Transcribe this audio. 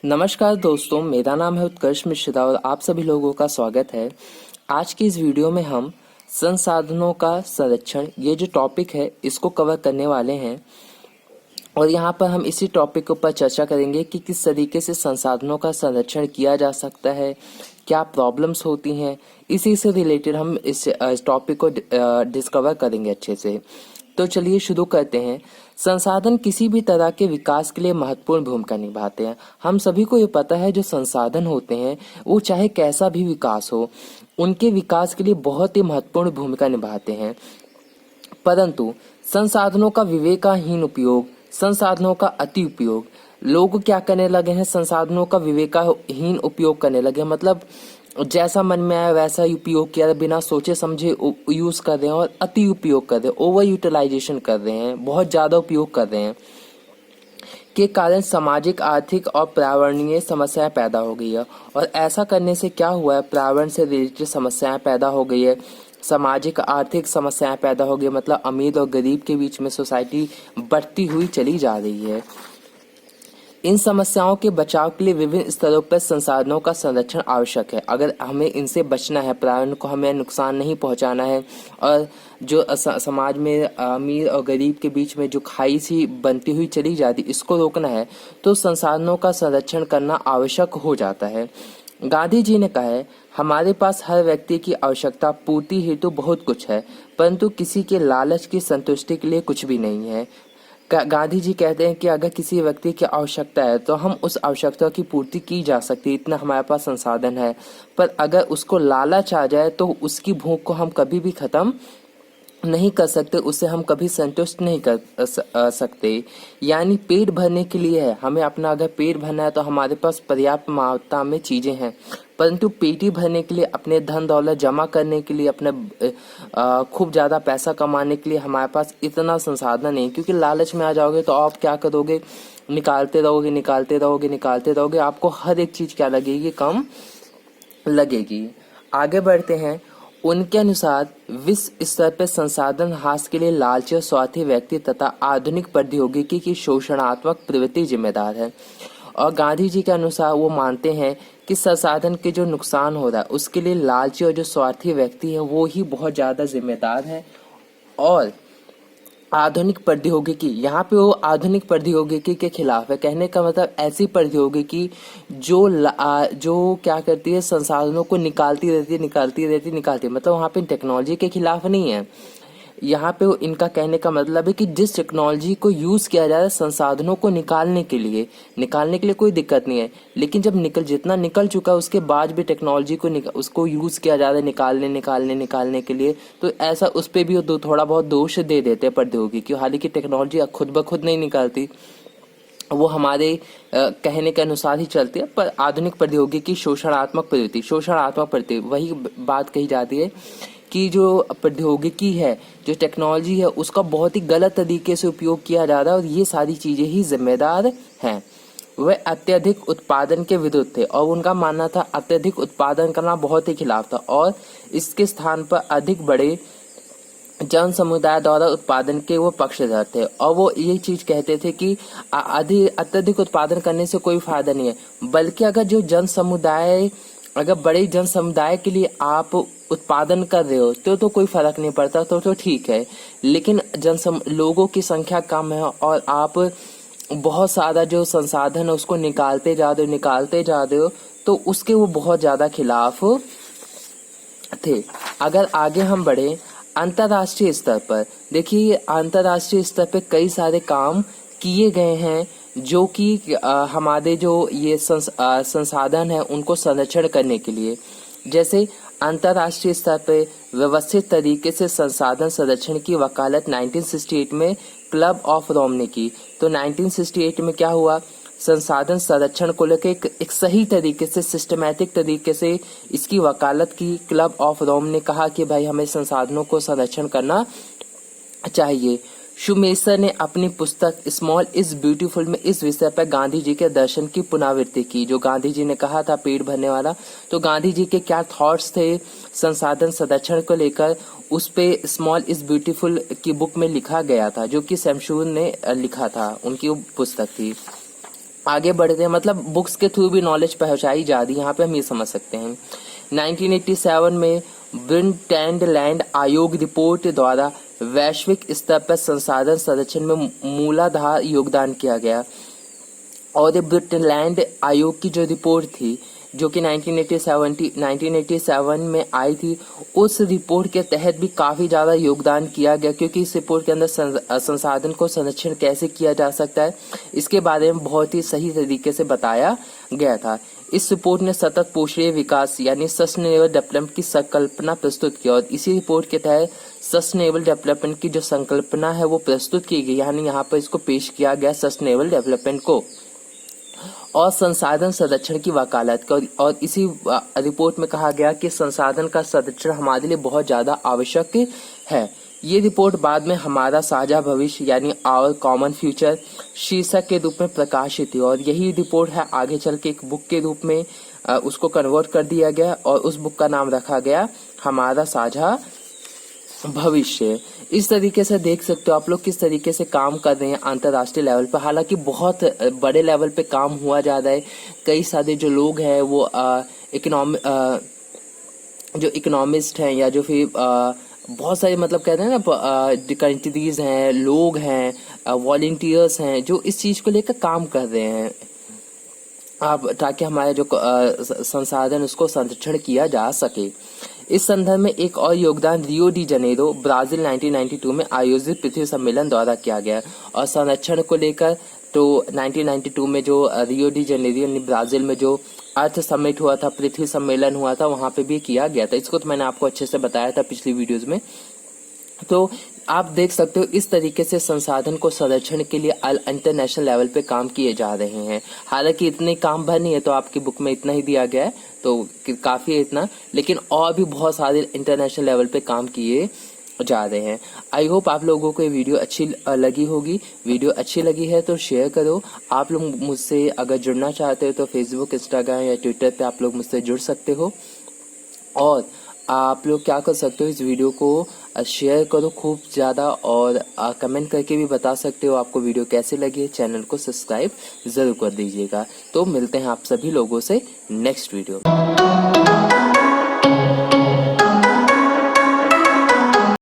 नमस्कार दोस्तों, मेरा नाम है उत्कर्ष मिश्रा और आप सभी लोगों का स्वागत है। आज की इस वीडियो में हम संसाधनों का संरक्षण ये जो टॉपिक है इसको कवर करने वाले हैं और यहाँ पर हम इसी टॉपिक के ऊपर चर्चा करेंगे कि किस तरीके से संसाधनों का संरक्षण किया जा सकता है, क्या प्रॉब्लम्स होती हैं। इसी से रिलेटेड हम इस टॉपिक को डिस्कवर करेंगे अच्छे से। तो चलिए शुरू करते हैं। संसाधन किसी भी तरह के विकास के लिए महत्वपूर्ण भूमिका निभाते हैं। हम सभी को ये पता है जो संसाधन होते हैं वो चाहे कैसा भी विकास हो, उनके विकास के लिए बहुत ही महत्वपूर्ण भूमिका निभाते हैं। परंतु संसाधनों का विवेकहीन उपयोग, संसाधनों का अति उपयोग, लोग क्या करने लगे हैं, संसाधनों का विवेकहीन उपयोग करने लगे। मतलब जैसा मन में आया वैसा ही उपयोग किया, बिना सोचे समझे यूज कर रहे हैं और अति उपयोग कर रहे हैं, ओवर यूटिलाइजेशन कर रहे हैं, बहुत ज्यादा उपयोग कर रहे हैं, के कारण सामाजिक, आर्थिक और पर्यावरणीय समस्याएं पैदा हो गई है। और ऐसा करने से क्या हुआ है, पर्यावरण से रिलेटेड समस्याएं पैदा हो गई है, सामाजिक आर्थिक समस्याएं पैदा हो गई। मतलब अमीर और गरीब के बीच में सोसाइटी बढ़ती हुई चली जा रही है। इन समस्याओं के बचाव के लिए विभिन्न स्तरों पर संसाधनों का संरक्षण आवश्यक है। अगर हमें इनसे बचना है, पर्यावरण को हमें नुकसान नहीं पहुंचाना है और जो समाज में अमीर और गरीब के बीच में जो खाई सी बनती हुई चली जाती, इसको रोकना है तो संसाधनों का संरक्षण करना आवश्यक हो जाता है। गांधी जी ने कहा है, हमारे पास हर व्यक्ति की आवश्यकता पूर्ति हेतु बहुत कुछ है, परंतु किसी के लालच की संतुष्टि के लिए कुछ भी नहीं है। गांधी जी कहते हैं कि अगर किसी व्यक्ति की आवश्यकता है तो हम उस आवश्यकता की पूर्ति की जा सकती है, इतना हमारे पास संसाधन है। पर अगर उसको लालच आ जाए तो उसकी भूख को हम कभी भी खत्म नहीं कर सकते, उसे हम कभी संतुष्ट नहीं कर सकते। यानी पेट भरने के लिए है, हमें अपना अगर पेट भरना है तो हमारे पास पर्याप्त मात्रा में चीजें हैं, परंतु पेटी भरने के लिए, अपने धन दौलत जमा करने के लिए, अपने खूब ज्यादा पैसा कमाने के लिए हमारे पास इतना संसाधन नहीं। क्योंकि लालच में आ जाओगे तो आप क्या करोगे, निकालते रहोगे निकालते रहोगे निकालते रहोगे, आपको हर एक चीज क्या लगेगी, कम लगेगी। आगे बढ़ते हैं। उनके अनुसार विश्व स्तर पर संसाधन ह्रास के लिए लालची और स्वार्थी व्यक्ति तथा आधुनिक प्रौद्योगिकी की शोषणात्मक प्रवृत्ति जिम्मेदार है। और गांधी जी के अनुसार वो मानते हैं कि संसाधन के जो नुकसान हो रहा है उसके लिए लालची और जो स्वार्थी व्यक्ति है वो ही बहुत ज्यादा जिम्मेदार है। और आधुनिक प्रौद्योगिकी, यहाँ पे वो आधुनिक प्रौद्योगिकी के खिलाफ है। कहने का मतलब ऐसी प्रौद्योगिकी जो क्या करती है, संसाधनों को निकालती रहती, मतलब वहाँ पे टेक्नोलॉजी के खिलाफ नहीं है। यहाँ पे इनका कहने का मतलब है कि जिस टेक्नोलॉजी को यूज किया जा रहा है संसाधनों को निकालने के लिए कोई दिक्कत नहीं है, लेकिन जब जितना निकल चुका है उसके बाद भी टेक्नोलॉजी को उसको यूज किया जा रहा है निकालने के लिए, तो ऐसा उस पर भी थोड़ा बहुत दोष दे देते हैं प्रौद्योगिकी। हालांकि टेक्नोलॉजी खुद ब खुद नहीं निकालती, वो हमारे कहने के अनुसार ही चलती है। पर आधुनिक प्रौद्योगिकी शोषणात्मक प्रवृत्ति, वही बात कही जाती है कि जो प्रौद्योगिकी है, जो टेक्नोलॉजी है, उसका बहुत ही गलत तरीके से उपयोग किया जा रहा है और ये सारी चीजें ही जिम्मेदार हैं। वह अत्यधिक उत्पादन के विरुद्ध थे और उनका मानना था अत्यधिक उत्पादन करना बहुत ही खिलाफ था और इसके स्थान पर अधिक बड़े जन समुदाय द्वारा उत्पादन के वो पक्षधर थे। और वो ये चीज कहते थे कि अत्यधिक उत्पादन करने से कोई फायदा नहीं है, बल्कि अगर बड़े जन समुदाय के लिए आप उत्पादन कर रहे हो तो कोई फर्क नहीं पड़ता, तो ठीक है। लेकिन लोगों की संख्या कम है और आप बहुत सारा जो संसाधन है उसको निकालते जा रहे हो, तो उसके वो बहुत ज्यादा खिलाफ थे। अगर आगे हम बढ़े अंतर्राष्ट्रीय स्तर पर, देखिए अंतर्राष्ट्रीय स्तर पर कई सारे काम किए गए हैं जो कि हमारे जो ये संसाधन है उनको संरक्षण करने के लिए। जैसे अंतर्राष्ट्रीय स्तर पर व्यवस्थित तरीके से संसाधन संरक्षण की वकालत 1968 में क्लब ऑफ रोम ने की। तो 1968 में क्या हुआ, संसाधन संरक्षण को लेकर एक सही तरीके से, सिस्टमैटिक तरीके से इसकी वकालत की क्लब ऑफ रोम ने। कहा कि भाई हमें संसाधनों को संरक्षण करना चाहिए। शुमेसर ने अपनी पुस्तक स्मॉल इज ब्यूटीफुल में इस विषय पर गांधी जी के दर्शन की पुनरावृत्ति की। जो गांधी जी ने कहा था पेट भरने वाला, तो गांधी जी के क्या थॉट्स थे संसाधन संरक्षण को लेकर, उस पे स्मॉल इज ब्यूटीफुल की बुक में लिखा गया था, जो कि शमशूर ने लिखा था, उनकी वो पुस्तक थी। आगे बढ़ते हैं, मतलब बुक्स के थ्रू भी नॉलेज पहुंचाई जा रही है, यहाँ पे हम ये समझ सकते हैं। 1987 में विंड एंड लैंड आयोग रिपोर्ट द्वारा वैश्विक स्तर पर संसाधन संरक्षण में मूलाधार योगदान किया गया, और ब्रिटलैंड आयोग की जो रिपोर्ट थी जो कि 1987 में आई थी, उस रिपोर्ट के तहत भी काफी ज्यादा योगदान किया गया, क्योंकि इस रिपोर्ट के अंदर संसाधन को संरक्षण कैसे किया जा सकता है इसके बारे में बहुत ही सही तरीके से बताया गया था। इस रिपोर्ट ने सतत पोषणीय विकास यानी सस्टेनेबल डेवलपमेंट की संकल्पना प्रस्तुत की, और इसी रिपोर्ट के तहत सस्टेनेबल डेवलपमेंट की जो संकल्पना है वो प्रस्तुत की गई, यानी यहाँ पर इसको पेश किया गया सस्टेनेबल डेवलपमेंट को, और संसाधन संरक्षण की वकालत। और इसी रिपोर्ट में कहा गया कि संसाधन का संरक्षण हमारे लिए बहुत ज्यादा आवश्यक है। ये रिपोर्ट बाद में हमारा साझा भविष्य यानी आवर कॉमन फ्यूचर शीर्षक के रूप में प्रकाशित हुई, और यही रिपोर्ट है आगे चल के एक बुक के रूप में उसको कन्वर्ट कर दिया गया, और उस बुक का नाम रखा गया हमारा साझा भविष्य। इस तरीके से देख सकते हो आप लोग किस तरीके से काम कर रहे हैं अंतर्राष्ट्रीय लेवल पर, हालांकि बहुत बड़े लेवल पे काम हुआ जा रहा है। कई सारे जो लोग हैं वो जो इकोनॉमिस्ट हैं या जो फिर बहुत सारे मतलब कहते हैं ना कंट्रीज हैं, लोग हैं, वॉलंटियर्स हैं जो इस चीज को लेकर काम कर रहे हैं अब, ताकि हमारे जो संसाधन उसको संरक्षण किया जा सके। इस संदर्भ में एक और योगदान रियो डी जनेरो ब्राजील 1992 में आयोजित पृथ्वी सम्मेलन द्वारा किया गया, और संरक्षण को लेकर तो 1992 में जो रियो डी जनेरो यानी ब्राजील में जो अर्थ समिट हुआ था, पृथ्वी सम्मेलन हुआ था, वहां पे भी किया गया था। इसको तो मैंने आपको अच्छे से बताया था पिछली वीडियोज में। तो आप देख सकते हो इस तरीके से संसाधन को संरक्षण के लिए इंटरनेशनल लेवल पे काम किए जा रहे हैं। हालांकि इतने काम भर नहीं है, तो आपकी बुक में इतना ही दिया गया है तो काफी है इतना, लेकिन और भी बहुत सारे इंटरनेशनल लेवल पे काम किए जा रहे हैं। आई होप आप लोगों को ये वीडियो अच्छी लगी होगी। वीडियो अच्छी लगी है तो शेयर करो। आप लोग मुझसे अगर जुड़ना चाहते हो तो फेसबुक, इंस्टाग्राम या ट्विटर पे आप लोग मुझसे जुड़ सकते हो, और आप लोग क्या कर सकते हो, इस वीडियो को शेयर करो खूब ज़्यादा, और कमेंट करके भी बता सकते हो आपको वीडियो कैसे लगी। चैनल को सब्सक्राइब ज़रूर कर दीजिएगा। तो मिलते हैं आप सभी लोगों से नेक्स्ट वीडियो में।